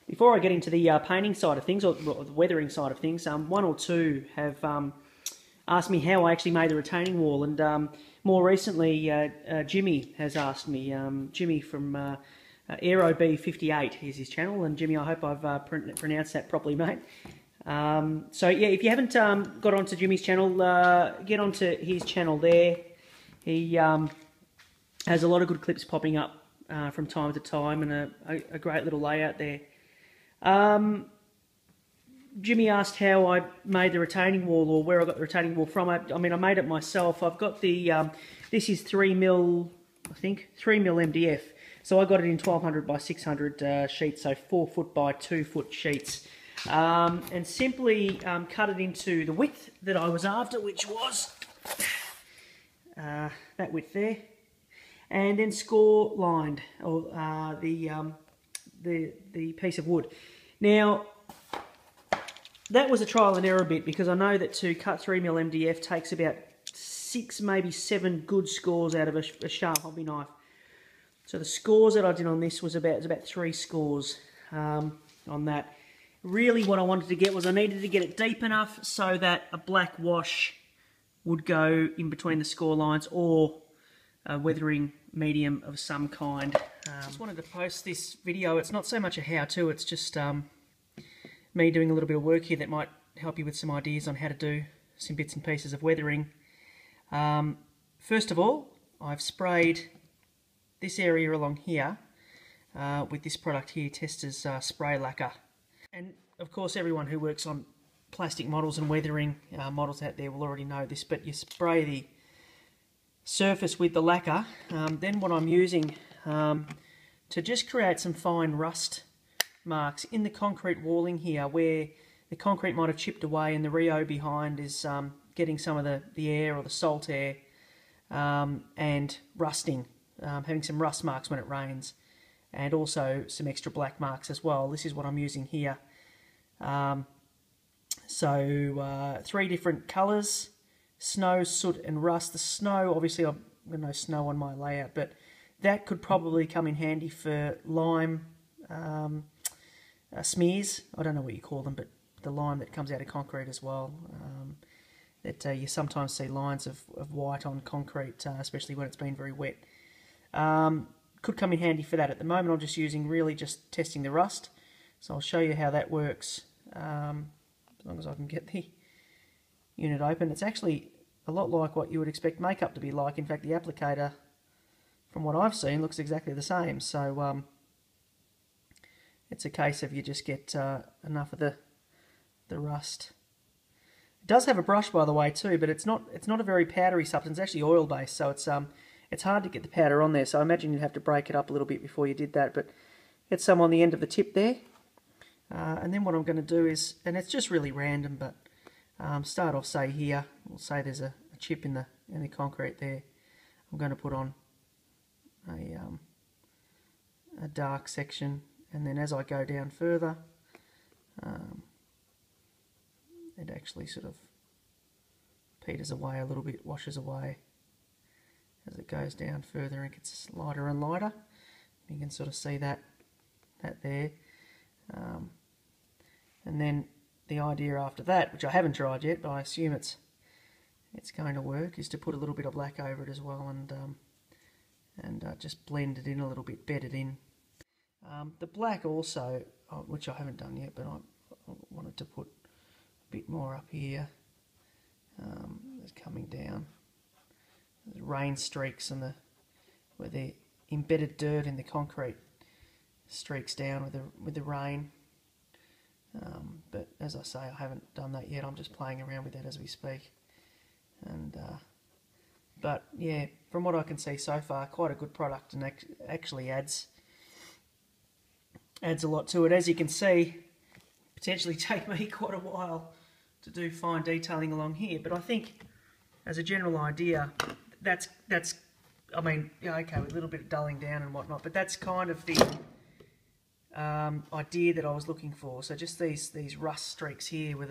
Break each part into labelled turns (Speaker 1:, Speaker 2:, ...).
Speaker 1: Before I get into the painting side of things, or the weathering side of things, one or two have asked me how I actually made the retaining wall, and more recently Jimmy has asked me. Jimmy from Aero B58 is his channel, and Jimmy, I hope I've pronounced that properly, mate. So yeah, if you haven't got onto Jimmy's channel, get onto his channel there. He has a lot of good clips popping up from time to time, and a great little layout there. Jimmy asked how I made the retaining wall, or where I got the retaining wall from. I mean, I made it myself. I've got the, this is 3mm, I think, 3mm MDF. So I got it in 1200 by 600 sheets, so 4 foot by 2 foot sheets. And simply cut it into the width that I was after, which was that width there. And then score lined, or the piece of wood. Now, that was a trial and error bit, because I know that to cut 3mm MDF takes about 6, maybe 7 good scores out of a sharp hobby knife. So the scores that I did on this was about 3 scores on that. Really what I wanted to get was, I needed to get it deep enough so that a black wash would go in between the score lines, or a weathering medium of some kind. I just wanted to post this video. It's not so much a how-to, it's just me doing a little bit of work here that might help you with some ideas on how to do some bits and pieces of weathering. First of all, I've sprayed this area along here with this product here, Testors spray lacquer. And of course, everyone who works on plastic models and weathering models out there will already know this, but you spray the surface with the lacquer. Then what I'm using to just create some fine rust marks in the concrete walling here, where the concrete might have chipped away and the Rio behind is getting some of the air or the salt air and rusting, having some rust marks when it rains, and also some extra black marks as well. This is what I'm using here. So 3 different colours: snow, soot and rust. The snow, obviously I've got no snow on my layout, but that could probably come in handy for lime smears. I don't know what you call them, but the lime that comes out of concrete as well. That you sometimes see lines of white on concrete, especially when it's been very wet. Could come in handy for that. At the moment I'm just using, really just testing the rust. So I'll show you how that works, as long as I can get the unit open. It's actually a lot like what you would expect makeup to be like. In fact, the applicator, from what I've seen, looks exactly the same. So it's a case of you just get enough of the rust. It does have a brush, by the way, too, but it's not a very powdery substance. It's actually oil based, so it's hard to get the powder on there. So I imagine you'd have to break it up a little bit before you did that. But get some on the end of the tip there, and then what I'm going to do is, and it's just really random, but start off, say here. We'll say there's a chip in the concrete there. I'm going to put on a dark section, and then as I go down further, it actually sort of peters away a little bit, washes away as it goes down further and gets lighter and lighter. You can sort of see that there. And then the idea after that, which I haven't tried yet, but I assume it's going to work, is to put a little bit of black over it as well, and just blend it in a little bit, bed it in. The black also, which I haven't done yet, but I wanted to put a bit more up here. It's coming down. There's rain streaks and where the embedded dirt in the concrete streaks down with the rain. But as I say, I haven't done that yet. I'm just playing around with that as we speak. And but yeah, from what I can see so far, quite a good product, and actually adds a lot to it. As you can see, potentially take me quite a while to do fine detailing along here, but I think as a general idea, that's I mean, yeah, okay, with a little bit of dulling down and whatnot, but that's kind of the idea that I was looking for. So just these rust streaks here with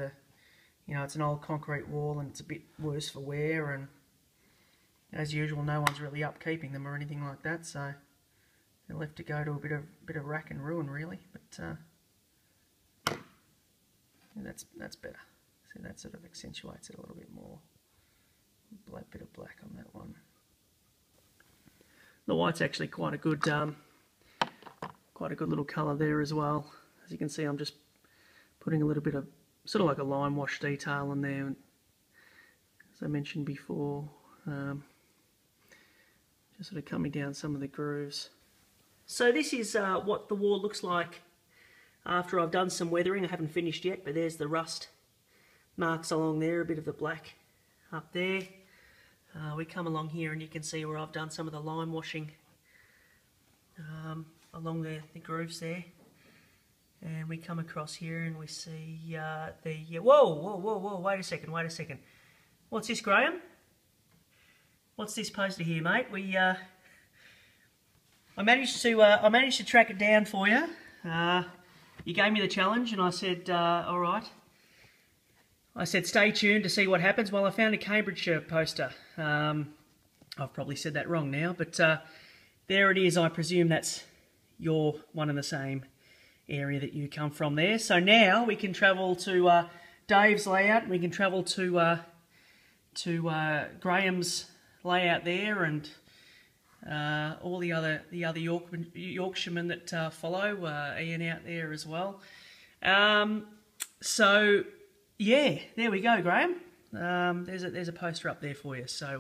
Speaker 1: it's an old concrete wall and it's a bit worse for wear, and as usual, no one's really upkeeping them or anything like that, so they're left to go to a bit of rack and ruin, really. But And that's better. See, that sort of accentuates it a little bit more. Black bit of black on that one. The white's actually quite a good little colour there as well. As you can see, I'm just putting a little bit of sort of like a lime wash detail in there, as I mentioned before. Just sort of coming down some of the grooves. So this is what the wall looks like after I've done some weathering. I haven't finished yet, but there's the rust marks along there, a bit of the black up there. We come along here and you can see where I've done some of the lime washing along the grooves there. And we come across here and we see whoa, wait a second. What's this, Graham? What's this poster here, mate? I managed to track it down for you. You gave me the challenge and I said, all right. I said, stay tuned to see what happens. Well, I found a Cambridgeshire poster. I've probably said that wrong now, but there it is. I presume that's your one and the same area that you come from there. So now we can travel to Dave's layout. We can travel to Graham's layout there, and all the other Yorkshiremen that follow. Ian out there as well. So yeah, there we go, Graham. There's a poster up there for you. So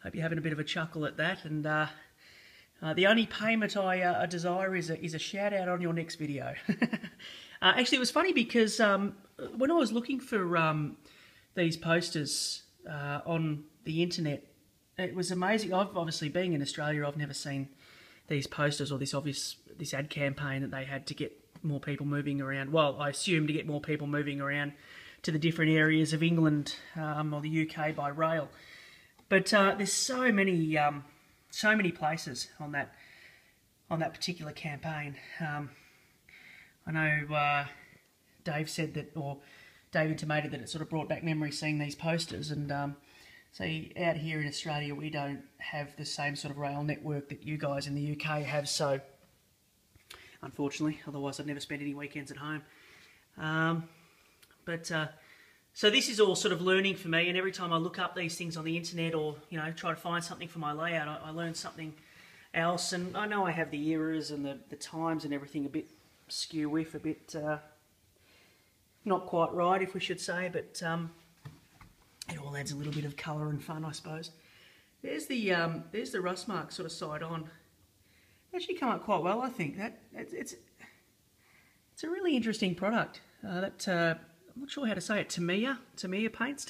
Speaker 1: hope you're having a bit of a chuckle at that. And the only payment I desire is a shout out on your next video. Actually, it was funny because when I was looking for these posters on the internet, it was amazing. I've obviously, being in Australia, I've never seen these posters or this ad campaign that they had to get more people moving around. Well, I assume to get more people moving around to the different areas of England or the UK by rail. But there's so many places on that particular campaign. I know Dave said that, or Dave intimated that it sort of brought back memories seeing these posters. And so out here in Australia, we don't have the same sort of rail network that you guys in the UK have. So unfortunately, otherwise I'd never spend any weekends at home. So this is all sort of learning for me, and every time I look up these things on the internet or, you know, try to find something for my layout, I learn something else. And I know I have the eras and the times and everything a bit skew-whiff, a bit not quite right, if we should say, but it all adds a little bit of colour and fun, I suppose. There's the rust mark sort of side on. Actually come up quite well, I think. It's a really interesting product. I'm not sure how to say it. Tamiya paints,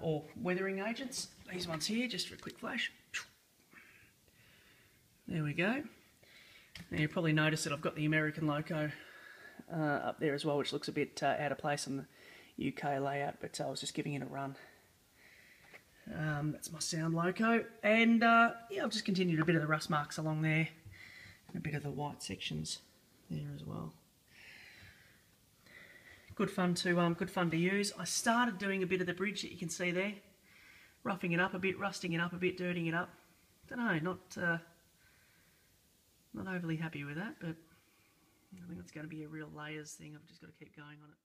Speaker 1: or weathering agents. These ones here, just for a quick flash. There we go. Now you probably noticed that I've got the American logo up there as well, which looks a bit out of place on the UK layout, but I was just giving it a run. That's my sound logo, and yeah, I've just continued a bit of the rust marks along there, and a bit of the white sections there as well. Good fun to use. I started doing a bit of the bridge that you can see there, roughing it up a bit, rusting it up a bit, dirtying it up. Don't know, not overly happy with that, but I think it's going to be a real layers thing. I've just got to keep going on it.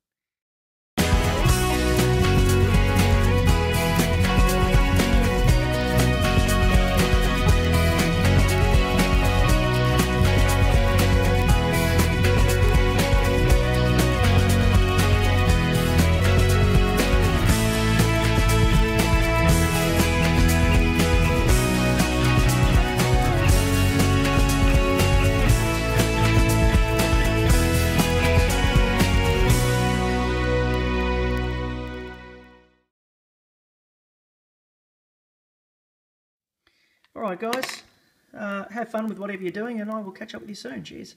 Speaker 1: Alright guys, have fun with whatever you're doing, and I will catch up with you soon. Cheers.